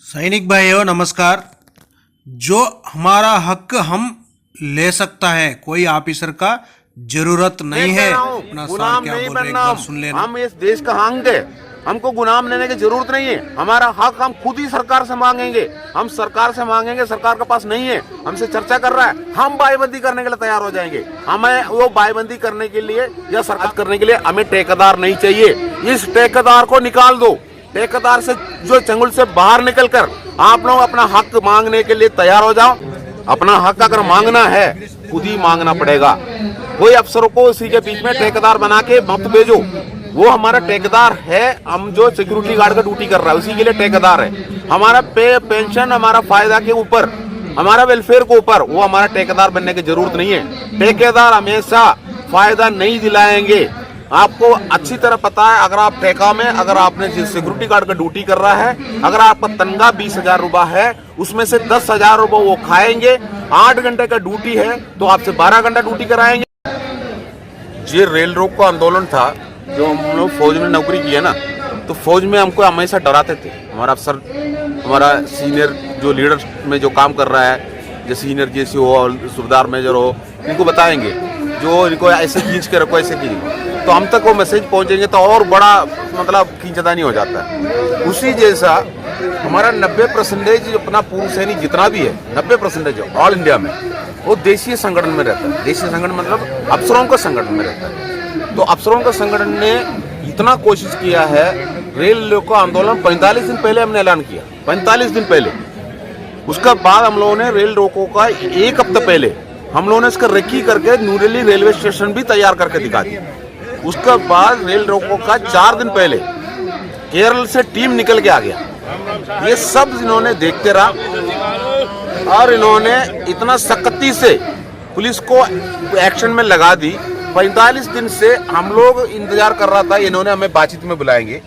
सैनिक भाइयों नमस्कार। जो हमारा हक हम ले सकता है, कोई ऑफिसर का जरूरत नहीं है। अपना गुलाम क्या नहीं बोल रहे हैं, बनना। एक बार सुन लेना। हम इस देश का अंग है, हमको गुलाम लेने की जरूरत नहीं है। हमारा हक हम खुद ही सरकार से मांगेंगे। हम सरकार से मांगेंगे, सरकार के पास नहीं है, हमसे चर्चा कर रहा है, हम बाईबंदी करने के लिए तैयार हो जाएंगे। हमें वो बाईबंदी करने के लिए या सरकार करने के लिए हमें ठेकेदार नहीं चाहिए। इस ठेकेदार को निकाल दो। ठेकेदार से जो चंगुल से बाहर निकलकर आप लोग अपना हक मांगने के लिए तैयार हो जाओ। अपना हक अगर मांगना है खुद ही मांगना पड़ेगा। कोई अफसरों को इसी के बीच में ठेकेदार बना के मत भेजो। वो हमारा ठेकेदार है, हम जो सिक्योरिटी गार्ड का ड्यूटी कर रहा है उसी के लिए ठेकेदार है। हमारा पे पेंशन हमारा फायदा के ऊपर, हमारा वेलफेयर के ऊपर वो हमारा ठेकेदार बनने की जरूरत नहीं है। ठेकेदार हमेशा फायदा नहीं दिलाएंगे। आपको अच्छी तरह पता है, अगर आप ठेका में अगर आपने सिक्योरिटी गार्ड का ड्यूटी कर रहा है, अगर आपका तनख्वाह 20,000 रुपए है, उसमें से 10,000 रुपए वो खाएंगे। 8 घंटे का ड्यूटी है तो आपसे 12 घंटा ड्यूटी कराएंगे। ये रेल रोको आंदोलन था, जो हम लोग फौज में नौकरी की है ना, तो फौज में हमको हमेशा डराते थे। हमारा अफसर, हमारा सीनियर जो लीडर में जो काम कर रहा है, जैसे सीनियर जैसे हो, सूबेदार मेजर हो, इनको बताएंगे जो इनको ऐसे खींच के रखो, ऐसे खींच, तो हम तक वो मैसेज पहुंचेंगे तो और बड़ा मतलब खींचतानी हो जाता है। उसी जैसा हमारा 90% अपना पूर्व सैनिक जितना भी है, 90% ऑल इंडिया में वो देशीय संगठन में रहता है। देशीय संगठन मतलब अफसरों का संगठन में रहता है। तो अफसरों का संगठन ने इतना कोशिश किया है। रेल रोको आंदोलन 45 दिन पहले हमने ऐलान किया, 45 दिन पहले। उसका बाद हम लोगों ने रेल रोको का 1 हफ्ता पहले हम लोगों ने इसका रेकी करके न्यूडेली रेलवे स्टेशन भी तैयार करके दिखा दिया। उसके बाद रेल रोको का 4 दिन पहले केरल से टीम निकल के आ गया। ये सब इन्होंने देखते रहा और इन्होंने इतना सख्ती से पुलिस को एक्शन में लगा दी। 45 दिन से हम लोग इंतजार कर रहा था इन्होंने हमें बातचीत में बुलाएंगे,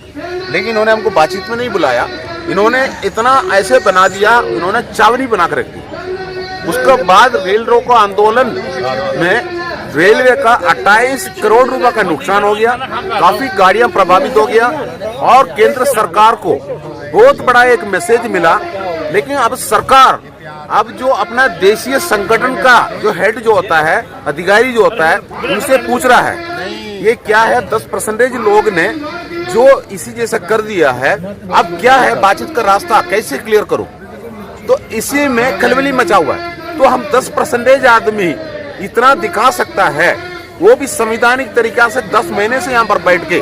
लेकिन इन्होंने हमको बातचीत में नहीं बुलाया। इन्होंने इतना ऐसे बना दिया, इन्होंने चावनी बना कर रख दी। उसके बाद रेल रोको आंदोलन में रेलवे का 28 करोड़ रुपए का नुकसान हो गया, काफी गाड़ियां प्रभावित हो गया और केंद्र सरकार को बहुत बड़ा एक मैसेज मिला। लेकिन अब सरकार अब जो अपना देशीय संगठन का जो हेड जो होता है, अधिकारी जो होता है, उनसे पूछ रहा है ये क्या है। 10% लोग ने जो इसी जैसा कर दिया है, अब क्या है बातचीत का रास्ता कैसे क्लियर करूं, तो इसी में खलबली मचा हुआ है। तो हम 10% आदमी इतना दिखा सकता है, वो भी संवैधानिक तरीका से 10 महीने से यहाँ पर बैठ के,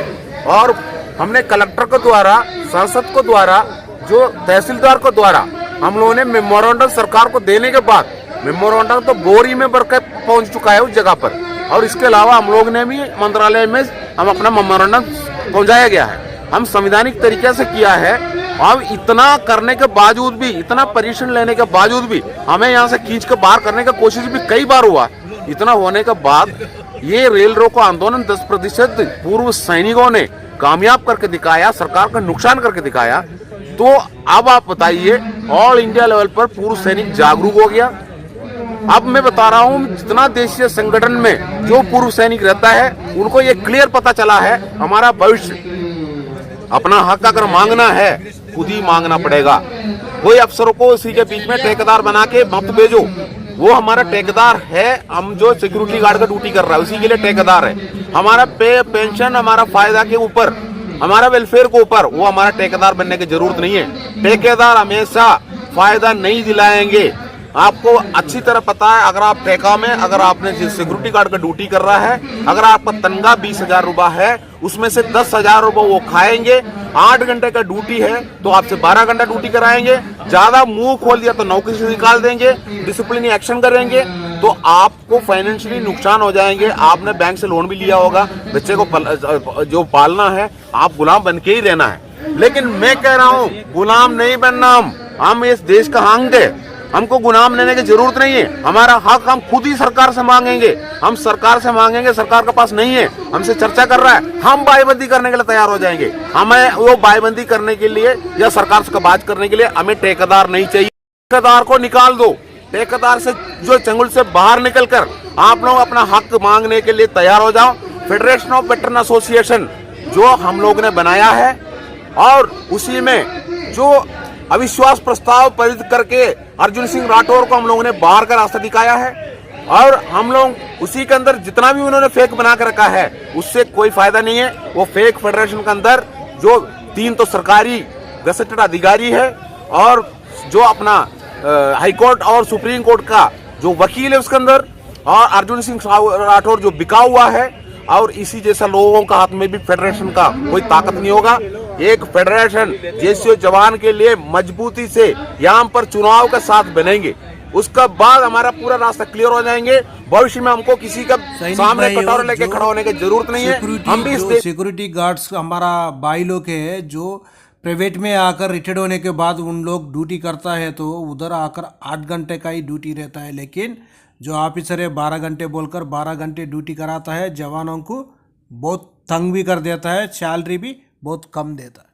और हमने कलेक्टर को द्वारा, सांसद को द्वारा, जो तहसीलदार को द्वारा हम लोगों ने मेमोरेंडम सरकार को देने के बाद, मेमोरेंडम तो बोरी में भर के पहुंच चुका है उस जगह पर, और इसके अलावा हम लोग ने भी मंत्रालय में हम अपना मेमोरेंडम पहुंचाया गया है। हम संवैधानिक तरीके से किया है। अब इतना करने के बावजूद भी, इतना परिश्रम लेने के बावजूद भी हमें यहाँ से खींच के बाहर करने का कोशिश भी कई बार हुआ। इतना होने के बाद ये रेल रोको आंदोलन 10% पूर्व सैनिकों ने कामयाब करके दिखाया, सरकार का नुकसान करके दिखाया। तो अब आप बताइए, ऑल इंडिया लेवल पर पूर्व सैनिक जागरूक हो गया। अब मैं बता रहा हूँ, जितना देशीय संगठन में जो पूर्व सैनिक रहता है उनको ये क्लियर पता चला है, हमारा भविष्य, अपना हक अगर मांगना है खुद ही मांगना पड़ेगा। कोई अफसरों को इसी के बीच में ठेकेदार बना के मत भेजो। वो हमारा ठेकेदार है, हम जो सिक्योरिटी गार्ड का ड्यूटी कर रहा है उसी के लिए ठेकेदार है। हमारा पे पेंशन हमारा फायदा के ऊपर, हमारा वेलफेयर के ऊपर वो हमारा ठेकेदार बनने की जरूरत नहीं है। ठेकेदार हमेशा फायदा नहीं दिलाएंगे। आपको अच्छी तरह पता है, अगर आप ठेका में अगर आपने सिक्योरिटी गार्ड का ड्यूटी कर रहा है, अगर आपका तनख्वाह 20,000 रुपए है, उसमें से 10,000 रुपए वो खाएंगे। 8 घंटे का ड्यूटी है तो आपसे 12 घंटा ड्यूटी कराएंगे। ज्यादा मुंह खोल दिया तो नौकरी से निकाल देंगे, डिसिप्लिन एक्शन करेंगे, तो आपको फाइनेंशियली नुकसान हो जाएंगे। आपने बैंक से लोन भी लिया होगा, बच्चे को जो पालना है, आप गुलाम बन के ही रहना है। लेकिन मैं कह रहा हूँ गुलाम नहीं बनना। हम इस देश का अंग है, हमको गुलाम लेने की जरूरत नहीं है। हमारा हक हम खुद ही सरकार से मांगेंगे। हम सरकार से मांगेंगे, सरकार के पास नहीं है, हमसे चर्चा कर रहा है, हम बाईबंदी करने के लिए तैयार हो जाएंगे। हमें वो बाईबंदी करने के लिए या सरकार से बात करने के लिए हमें ठेकेदार नहीं चाहिए। ठेकेदार को निकाल दो। ठेकेदार से जो चंगुल से बाहर निकलकर आप लोग अपना हक मांगने के लिए तैयार हो जाओ। फेडरेशन ऑफ वेटरन एसोसिएशन जो हम लोग ने बनाया है, और उसी में जो अविश्वास प्रस्ताव पारित करके अर्जुन सिंह राठौर को हम लोगों ने बाहर का रास्ता दिखाया है। और हम लोग उसी के अंदर जितना भी उन्होंने फेक बना कर रखा है उससे कोई फायदा नहीं है। वो फेक फेडरेशन के अंदर जो 3 तो सरकारी गजटेड अधिकारी है और जो अपना हाईकोर्ट और सुप्रीम कोर्ट का जो वकील है उसके अंदर, और अर्जुन सिंह राठौर जो बिका हुआ है। और इसी जैसा लोगों का हाथ में भी फेडरेशन का कोई ताकत नहीं होगा। एक फेडरेशन जैसे जवान के लिए मजबूती से यहाँ पर चुनाव का साथ बनेंगे, उसका बाद हमारा पूरा रास्ता क्लियर हो जाएंगे। भविष्य में हमको किसी का सामने कटोरा लेके खड़ा होने की जरूरत नहीं है। हम भी सिक्योरिटी गार्ड्स हमारा भाई लोग है जो प्राइवेट में आकर रिटायर्ड होने के बाद उन लोग ड्यूटी करता है तो उधर आकर 8 घंटे का ही ड्यूटी रहता है, लेकिन जो ऑफिसर है 12 घंटे बोलकर 12 घंटे ड्यूटी कराता है। जवानों को बहुत तंग भी कर देता है, सैलरी भी बहुत कम देता है।